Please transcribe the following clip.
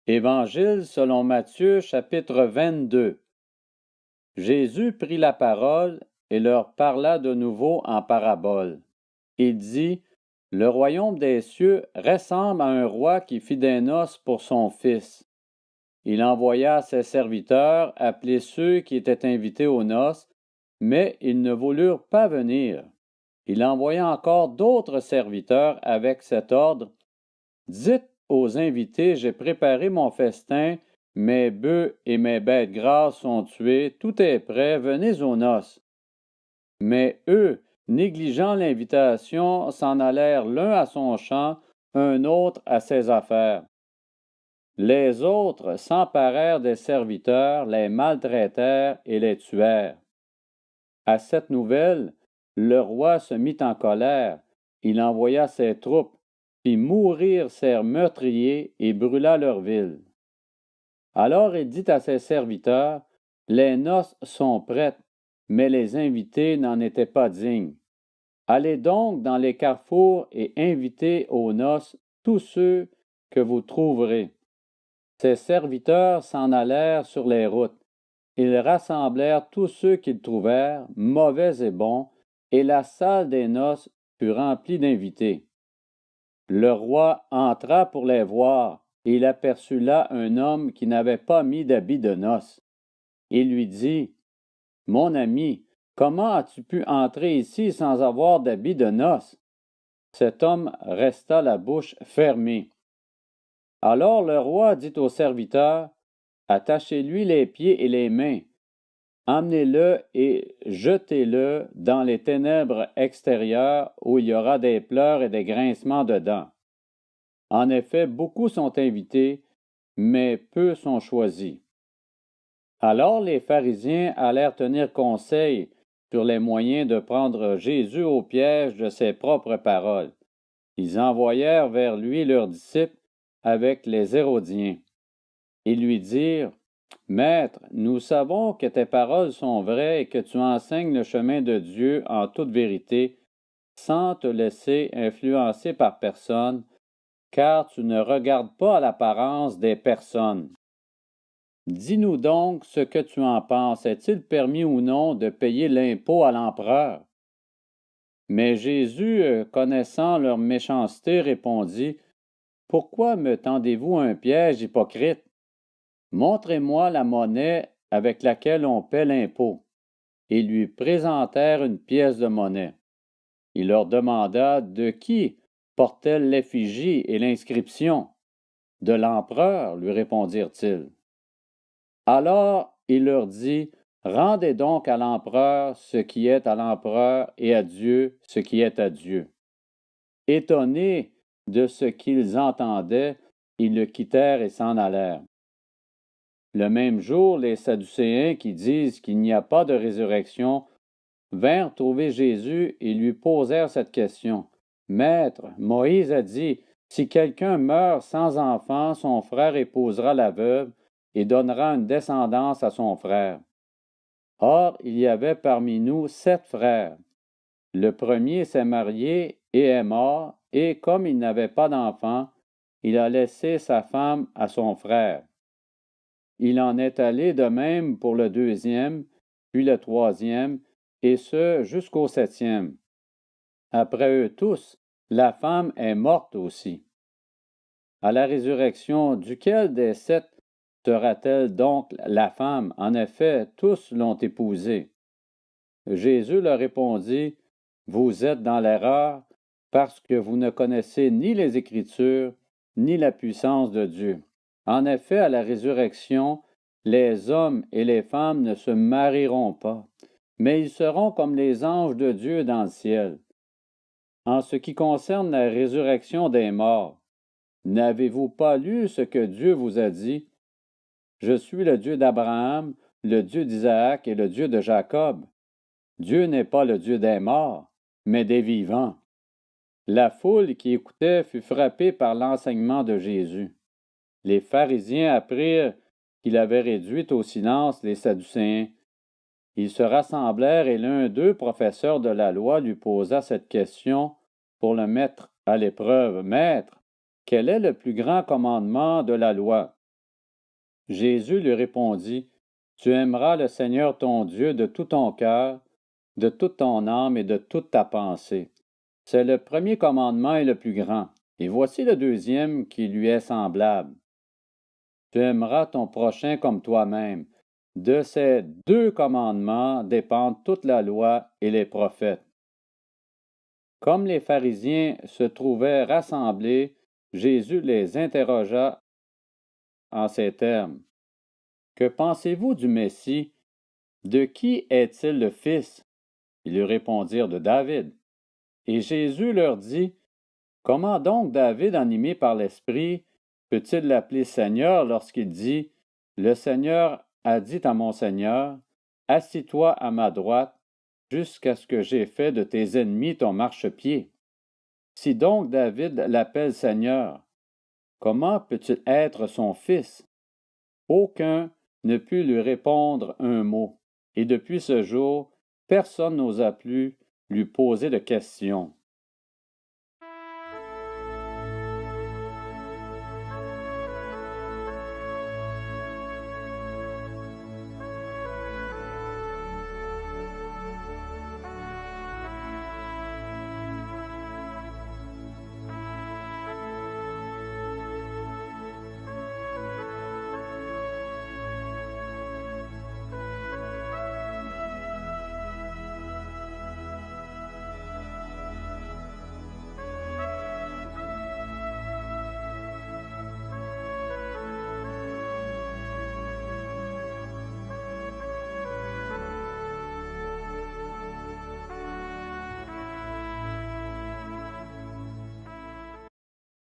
Évangile selon Matthieu, chapitre 22. Jésus prit la parole et leur parla de nouveau en parabole. Il dit, Le royaume des cieux ressemble à un roi qui fit des noces pour son fils. Il envoya ses serviteurs appeler ceux qui étaient invités aux noces, mais ils ne voulurent pas venir. Il envoya encore d'autres serviteurs avec cet ordre, Dites aux invités, j'ai préparé mon festin, mes bœufs et mes bêtes grasses sont tués, tout est prêt, venez aux noces. Mais eux, négligeant l'invitation, s'en allèrent l'un à son champ, un autre à ses affaires. Les autres s'emparèrent des serviteurs, les maltraitèrent et les tuèrent. À cette nouvelle, le roi se mit en colère. Il envoya ses troupes, fit mourir ses meurtriers et brûla leur ville. Alors il dit à ses serviteurs, Les noces sont prêtes, mais les invités n'en étaient pas dignes. Allez donc dans les carrefours et invitez aux noces tous ceux que vous trouverez. Ses serviteurs s'en allèrent sur les routes. Ils rassemblèrent tous ceux qu'ils trouvèrent, mauvais et bons, et la salle des noces fut remplie d'invités. Le roi entra pour les voir, et il aperçut là un homme qui n'avait pas mis d'habit de noces. Il lui dit, Mon ami, comment as-tu pu entrer ici sans avoir d'habit de noces? Cet homme resta la bouche fermée. Alors le roi dit au serviteur, Attachez-lui les pieds et les mains, emmenez-le et jetez-le dans les ténèbres extérieures où il y aura des pleurs et des grincements de dents. En effet, beaucoup sont invités, mais peu sont choisis. Alors les pharisiens allèrent tenir conseil sur les moyens de prendre Jésus au piège de ses propres paroles. Ils envoyèrent vers lui leurs disciples avec les Hérodiens. Ils lui dirent, Maître, nous savons que tes paroles sont vraies et que tu enseignes le chemin de Dieu en toute vérité, sans te laisser influencer par personne, car tu ne regardes pas à l'apparence des personnes. Dis-nous donc ce que tu en penses. Est-il permis ou non de payer l'impôt à l'empereur? Mais Jésus, connaissant leur méchanceté, répondit, Pourquoi me tendez-vous un piège hypocrite? Montrez-moi la monnaie avec laquelle on paie l'impôt. Ils lui présentèrent une pièce de monnaie. Il leur demanda de qui portait l'effigie et l'inscription. De l'empereur, lui répondirent-ils. Alors il leur dit, Rendez donc à l'empereur ce qui est à l'empereur et à Dieu ce qui est à Dieu. Étonnés de ce qu'ils entendaient, ils le quittèrent et s'en allèrent. Le même jour, les Sadducéens qui disent qu'il n'y a pas de résurrection vinrent trouver Jésus et lui posèrent cette question. Maître, Moïse a dit, si quelqu'un meurt sans enfant, son frère épousera la veuve et donnera une descendance à son frère. Or, il y avait parmi nous 7 frères. Le premier s'est marié et est mort, et comme il n'avait pas d'enfant, il a laissé sa femme à son frère. Il en est allé de même pour le deuxième, puis le troisième, et ce jusqu'au 7e. Après eux tous, la femme est morte aussi. À la résurrection, duquel des 7 sera-t-elle donc la femme? En effet, tous l'ont épousée. Jésus leur répondit, Vous êtes dans l'erreur, parce que vous ne connaissez ni les Écritures, ni la puissance de Dieu. En effet, à la résurrection, les hommes et les femmes ne se marieront pas, mais ils seront comme les anges de Dieu dans le ciel. En ce qui concerne la résurrection des morts, n'avez-vous pas lu ce que Dieu vous a dit? Je suis le Dieu d'Abraham, le Dieu d'Isaac et le Dieu de Jacob. Dieu n'est pas le Dieu des morts, mais des vivants. La foule qui écoutait fut frappée par l'enseignement de Jésus. Les pharisiens apprirent qu'il avait réduit au silence les Sadducéens. Ils se rassemblèrent et l'un d'eux, professeur de la loi, lui posa cette question pour le mettre à l'épreuve. Maître, quel est le plus grand commandement de la loi? Jésus lui répondit, Tu aimeras le Seigneur ton Dieu de tout ton cœur, de toute ton âme et de toute ta pensée. C'est le premier commandement et le plus grand. Et voici le deuxième qui lui est semblable. Tu aimeras ton prochain comme toi-même. De ces deux commandements dépendent toute la loi et les prophètes. Comme les pharisiens se trouvaient rassemblés, Jésus les interrogea en ces termes. Que pensez-vous du Messie? De qui est-il le fils? Ils lui répondirent de David. Et Jésus leur dit, Comment donc David, animé par l'Esprit, peut-il l'appeler Seigneur lorsqu'il dit, Le Seigneur a dit à mon Seigneur, Assis-toi à ma droite, jusqu'à ce que j'aie fait de tes ennemis ton marchepied. Si donc David l'appelle Seigneur, comment peut-il être son fils? Aucun ne put lui répondre un mot, et depuis ce jour, personne n'osa plus lui poser de questions.